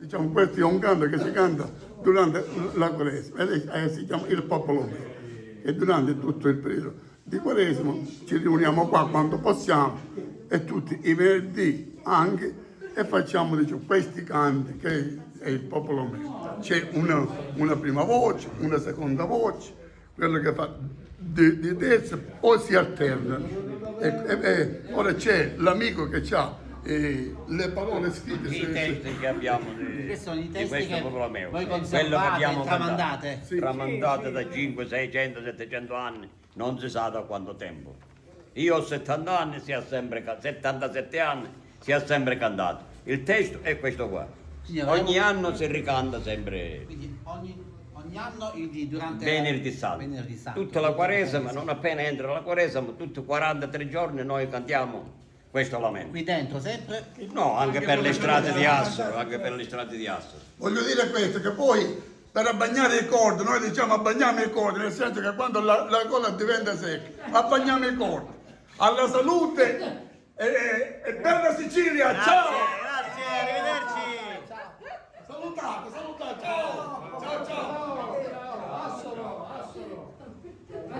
diciamo, questo è un canto che si canta durante la Quaresima, e si chiama il popolo mio. E durante tutto il periodo di Quaresima ci riuniamo qua quando possiamo, e tutti i venerdì anche, e facciamo, diciamo, questi canti che è il popolo mio. C'è una prima voce, una seconda voce, quello che fa di terza, poi si alternano. Ora c'è l'amico che ha le parole scritte. I testi che abbiamo Questi sono i di testi questo che popolo mio, voi quello che conservate, abbiamo tramandate. cantato, tramandate da 5, 600, 700 anni, non si sa da quanto tempo. Io ho 70 anni, 77 anni, si è sempre cantato. Il testo è questo qua. Quindi Ogni anno si ricanta sempre. Quindi ogni anno durante Venerdì Santo. Venerdì Santo. Tutta la Quaresima, non appena entra la Quaresima, tutti 43 giorni noi cantiamo questo lamento. Qui dentro sempre? No, anche per le strade di Assoro, anche per le strade di Assoro. Voglio dire questo, che poi per abbagnare i cordi, noi diciamo abbagniamo i cordi, nel senso che quando la colla diventa secca, abbagniamo i cordi. Alla salute e bella Sicilia, ciao!